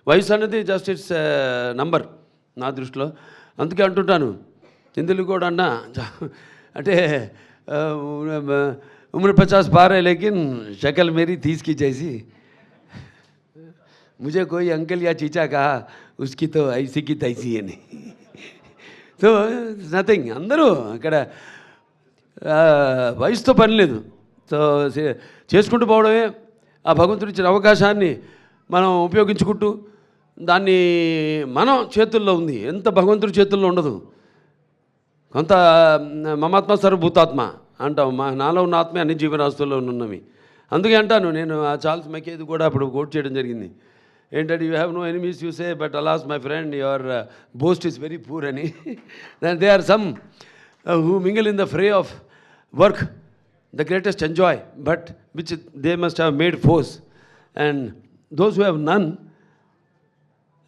వయసు అనేది just it's number నా దృష్టిలో. అందుకే అంటుంటాను హిందువులు కూడా అన్నా అంటే उम्र 50 पार है लेकिन शक्ल मेरी 30 की जैसी, मुझे कोई अंकल या चीचा कहा उसकी तो ऐसी की तैसी है नहीं. సో నథింగ్, అందరూ అక్కడ వయసుతో పని లేదు. సో చేసుకుంటూ పోవడమే, ఆ భగవంతుడు ఇచ్చిన అవకాశాన్ని మనం ఉపయోగించుకుంటూ, దాన్ని మనం చేతుల్లో ఉంది, ఎంత భగవంతుడి చేతుల్లో ఉండదు. కొంత మమాత్మ సర్వభూతాత్మ అంటాం, నాలో ఉన్న ఆత్మే అన్ని జీవరాశుల్లో ఉన్నవి. అందుకే అంటాను నేను, ఆ చార్ల్స్ మెకేది కూడా అప్పుడు కోట్ చేయడం జరిగింది. ఏంటంటే you have no enemies you say but alas my friend your boast is very poor అని. They are some who mingle in the fray of work the greatest enjoy but which they must have made force, and those who have none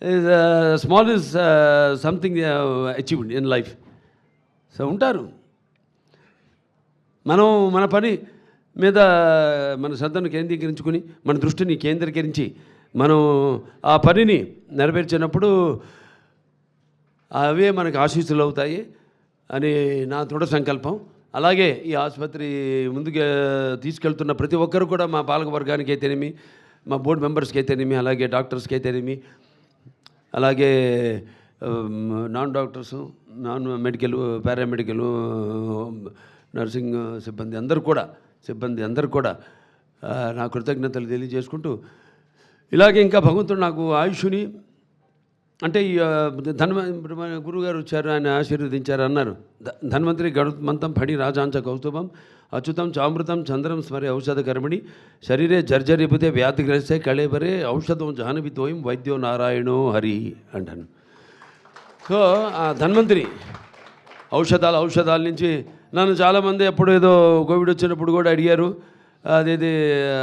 is small is something they have achieved in life. So ఉంటారు. మనం మన పని మీద మన శ్రద్ధను కేంద్రీకరించుకుని, మన దృష్టిని కేంద్రీకరించి మనం ఆ పనిని నెరవేర్చినప్పుడు అవే మనకు ఆశీస్సులు అవుతాయి అని నా దృఢ సంకల్పం. అలాగే ఈ ఆసుపత్రి ముందుకు తీసుకెళ్తున్న ప్రతి ఒక్కరు కూడా, మా పాలక వర్గానికి అయితేనేమి, మా బోర్డు మెంబర్స్కి అయితేనేమి, అలాగే డాక్టర్స్కి అయితేనేమి, అలాగే non doctors, non medical, paramedical, nursing సిబ్బంది అందరూ కూడా నా కృతజ్ఞతలు తెలియజేసుకుంటూ, ఇలాగే ఇంకా భగవంతుడు నాకు ఆయుష్ని అంటే గురువుగారు వచ్చారు, ఆయన ఆశీర్వదించారు అన్నారు. ధన్వంతరి గణమంతం ఫణి రాజాంచ కౌస్తుభం అచ్యుతం చామృతం చంద్రం స్మరే ఔషధ కర్మణి శరీరే జర్జరిపుతే వ్యాధిగ్రస్తే కళేబరే ఔషధం జాహ్నవితోయం వైద్యో నారాయణో హరి అంటాను. సో ఆ ధన్వంతరి ఔషధాల నుంచి నన్ను చాలామంది ఎప్పుడు ఏదో కోవిడ్ వచ్చినప్పుడు కూడా అడిగారు, అదేది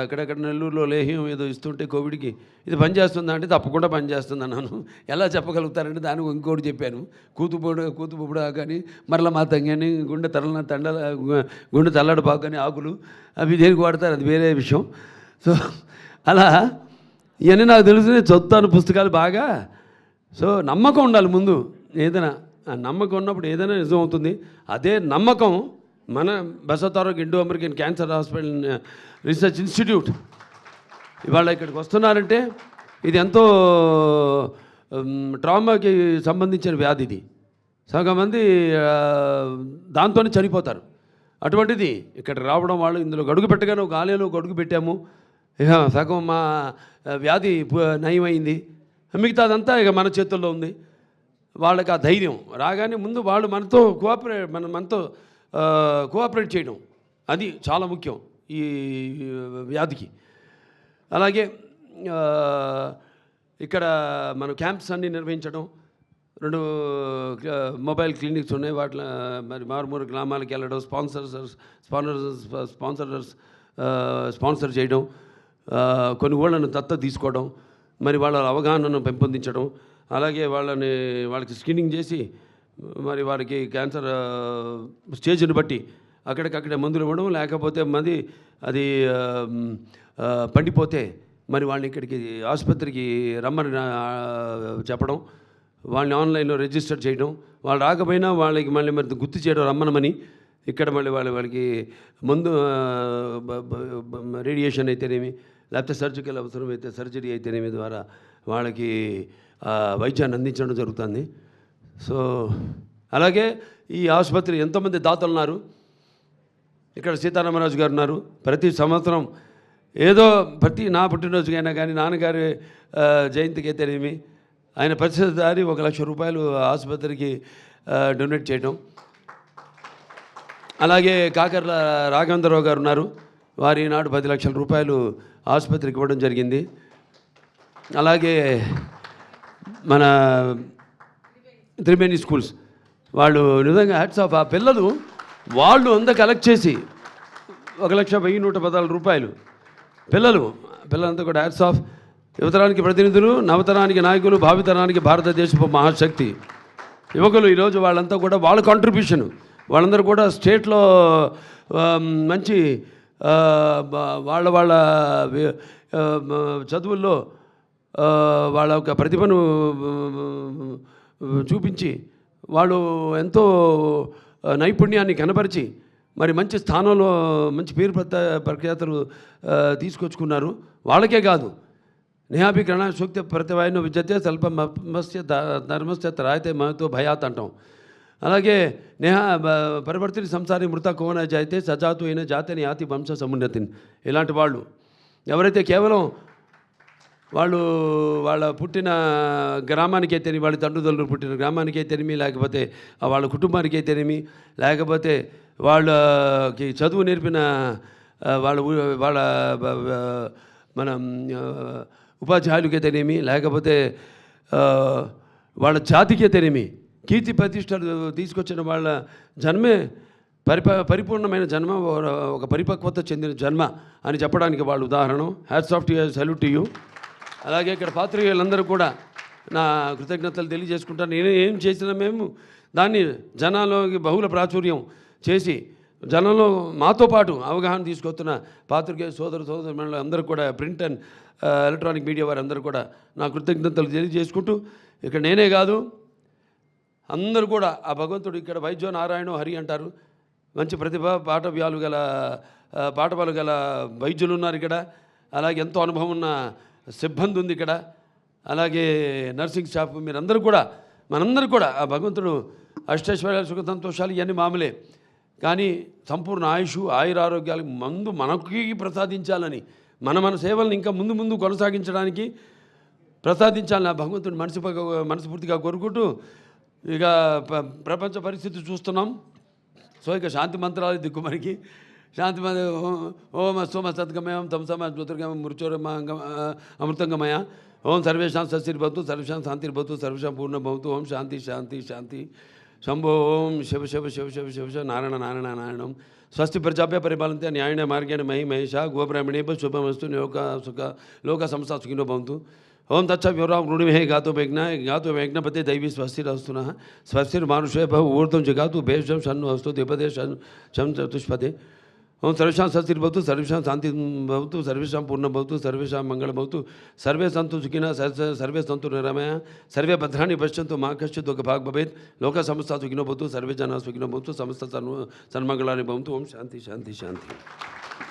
అక్కడక్కడ నెల్లూరులో లేహ్యం ఏదో ఇస్తుంటే కోవిడ్కి ఇది పనిచేస్తుందా అంటే తప్పకుండా పనిచేస్తుంది అన్నాను. ఎలా చెప్పగలుగుతారంటే దానికి ఇంకోటి చెప్పాను, కూతుపుడు కానీ మరల మాతం కానీ గుండె తల్లడపాకు కానీ ఆకులు అవి దేనికి వాడతారు, అది వేరే విషయం. సో అలా ఇవన్నీ నాకు తెలుసు, చదువుతాను పుస్తకాలు బాగా. సో నమ్మకం ఉండాలి ముందు ఏదైనా, ఆ నమ్మకం ఉన్నప్పుడు ఏదైనా నిజం అవుతుంది. అదే నమ్మకం మన Basavatarak Indo American cancer hospital research institute ఇవాళ ఇక్కడికి వస్తున్నారంటే ఇది ఎంతో ట్రామాకి సంబంధించిన వ్యాధి. ఇది సగం మంది దాంతోనే చనిపోతారు. అటువంటిది ఇక్కడ రావడం, వాళ్ళు ఇందులో గడుగు పెట్టగానే ఒక ఆలయంలో గడుగు పెట్టాము, ఇక సగం మా వ్యాధి నయమైంది, మిగతాదంతా ఇక మన చేతుల్లో ఉంది. వాళ్ళకి ఆ ధైర్యం రాగానే ముందు వాళ్ళు మనతో కోఆపరేట్ చేయడం, అది చాలా ముఖ్యం ఈ వ్యాధికి. అలాగే ఇక్కడ మన క్యాంప్స్ అన్నీ నిర్వహించడం, 2 మొబైల్ క్లినిక్స్ ఉన్నాయి, వాటిలో మరి మారుమూల గ్రామాలకు వెళ్ళడం, స్పాన్సర్ చేయడం, కొన్ని ఊళ్ళను దత్తత తీసుకోవడం, మరి వాళ్ళ అవగాహనను పెంపొందించడం, అలాగే వాళ్ళకి స్క్రీనింగ్ చేసి మరి వారికి క్యాన్సర్ స్టేజ్ని బట్టి అక్కడికక్కడే మందులు ఇవ్వడం, లేకపోతే అది పండిపోతే మరి వాళ్ళని ఇక్కడికి ఆసుపత్రికి రమ్మని చెప్పడం, వాళ్ళని ఆన్లైన్లో రిజిస్టర్ చేయడం, వాళ్ళు రాకపోయినా వాళ్ళకి మరి గుర్తు చేయడం రమ్మనమని. ఇక్కడ మళ్ళీ వాళ్ళకి ముందు రేడియేషన్ అయితేనేమి, లేకపోతే సర్జికల్ అవసరమైతే సర్జరీ అయితేనేమి ద్వారా వాళ్ళకి వైద్యాన్ని అందించడం జరుగుతుంది. సో అలాగే ఈ ఆసుపత్రి ఎంతోమంది దాతలు ఉన్నారు. ఇక్కడ సీతారామరాజు గారు ఉన్నారు. ప్రతి సంవత్సరం ఏదో నా పుట్టినరోజుకైనా కానీ, నాన్నగారి జయంతికి అయితేనేమి, ఆయన ప్రతిసారి 1 లక్ష రూపాయలు ఆసుపత్రికి డొనేట్ చేయడం. అలాగే కాకర్ల రాఘవేంద్రరావు గారు ఉన్నారు. వారి నాడు 10 లక్షల రూపాయలు ఆసుపత్రికి ఇవ్వడం జరిగింది. అలాగే మన త్రివేణి స్కూల్స్ వాళ్ళు నిజంగా హ్యాట్స్ ఆఫ్. ఆ పిల్లలు వాళ్ళు అంతా కలెక్ట్ చేసి 1,10,114 రూపాయలు పిల్లలంతా కూడా హ్యాట్స్ ఆఫ్. యువతరానికి ప్రతినిధులు, నవతరానికి నాయకులు, భావితరానికి భారతదేశపు మహాశక్తి యువకులు. ఈరోజు వాళ్ళంతా కూడా వాళ్ళ కాంట్రిబ్యూషన్, వాళ్ళందరూ కూడా స్టేట్లో మంచి వాళ్ళ చదువుల్లో వాళ్ళ యొక్క ప్రతిభను చూపించి వాళ్ళు ఎంతో నైపుణ్యాన్ని కనపరిచి మరి మంచి స్థానంలో మంచి పేరు ప్రఖ్యాతలు తీసుకొచ్చుకున్నారు. వాళ్ళకే కాదు, నేహాభికరణ సూక్త ప్రతిభాయను విద్యతే స్వల్పమస్య ధర్మస్య త్రాయతే మహతో భయాత్ అంటాం. అలాగే పరివర్తిని సంసారి మృత కోన జాయితే సజాతు అయిన జాతిని యాతి వంశ సమున్నతిని. ఇలాంటి వాళ్ళు ఎవరైతే కేవలం వాళ్ళు వాళ్ళ పుట్టిన గ్రామానికే తెలియమి, వాళ్ళ తండ్రుదల్లు పుట్టిన గ్రామానికే తెలియమి, లేకపోతే వాళ్ళ కుటుంబానికే తెలియమి, లేకపోతే వాళ్ళకి చదువు నేర్పిన వాళ్ళ మన ఉపాధ్యాయులకే తెలియమి, లేకపోతే వాళ్ళ జాతికే తెలియమి, కీర్తి ప్రతిష్టలు తీసుకొచ్చిన వాళ్ళ జన్మే పరిపూర్ణమైన జన్మ, ఒక పరిపక్వత చెందిన జన్మ అని చెప్పడానికి వాళ్ళు ఉదాహరణ. Hats off to you, salute to you. అలాగే ఇక్కడ పాత్రికేయులందరూ కూడా నా కృతజ్ఞతలు తెలియజేసుకుంటాను. నేను ఏం చేసినా మేము దాన్ని జనాల్లోకి బహుళ ప్రాచుర్యం చేసి జనంలో మాతో పాటు అవగాహన తీసుకొస్తున్న పాత్రికేయ సోదరులు అందరూ కూడా, ప్రింట్ అండ్ ఎలక్ట్రానిక్ మీడియా వారందరూ కూడా నా కృతజ్ఞతలు తెలియజేసుకుంటూ, ఇక్కడ నేనే కాదు అందరూ కూడా ఆ భగవంతుడు ఇక్కడ వైద్యో నారాయణ హరి అంటారు. మంచి ప్రతిభ పాఠవ్యాలు గల పాఠవాలు గల వైద్యులు ఉన్నారు ఇక్కడ. అలాగే ఎంతో అనుభవం ఉన్న సిబ్బంది ఉంది ఇక్కడ. అలాగే నర్సింగ్ స్టాఫ్, మీరందరూ కూడా మనందరూ కూడా ఆ భగవంతుడు అష్టైశ్వర్యాలు సుఖ సంతోషాలు ఇవన్నీ మామూలే, కానీ సంపూర్ణ ఆయుష్ ఆయురారోగ్యాలకు మనకి ప్రసాదించాలని, మన సేవలను ఇంకా ముందు కొనసాగించడానికి ప్రసాదించాలని ఆ భగవంతుడు మనస్ఫూర్తిగా కోరుకుంటూ, ఇక ప్రపంచ పరిస్థితి చూస్తున్నాం. సో ఇక శాంతి మంత్రాలు దిక్కు మనకి శాంతి ఓం సోమ సద్గమయం తమసమ జ్యోతిర్గమయం మృత్యోరమ అమృతంగమయ ఓం సర్వేషాం సశిర్భవతు సర్వేషాం శాంతిర్భవతు సర్వేషాం పూర్ణభవతు ఓం శాంతి శాంతి శాంతి శంభో ఓం శివ శివ శివ శివ శివ శివ నారాయణ నారాయణ నారాయణం స్వస్తి ప్రజాభ్య పరిపాలంతే న్యాయణ మార్గేణ మహి మహేష గోబ్రాహ్మణేభ శుభమస్తు లోక సంస్థ సుఖినో భవంతు. ఓం తచ్చ వివరాం రుణిమే గాతో వేగ్నపతే దైవీ స్వస్తిరస్తున స్వస్తిర్మానుషే బహు ఊర్ధ్వం జగాతు భేషం షన్ను అస్తు ద్విపదే శం చతుష్పదే. ఓం సర్వేషాం సస్తిర్భవతు సర్వేషాం శాంతి భవతు సర్వేషాం పూర్ణభవతు సర్వేషాం మంగళభవతు సర్వే సంతు సుఖినః సర్వే సంతు నిరామయః సర్వే భద్రాణి పశ్యంతు మా కశ్చిత్ దుఃఖభాగ్ భవేత్ లోక సమస్త సుఖినో భవతు సర్వే జనాః సుఖినో భవంతు సమస్త సన్మంగళాని భవంతు. ఓం శాంతి శాంతి శాంతి.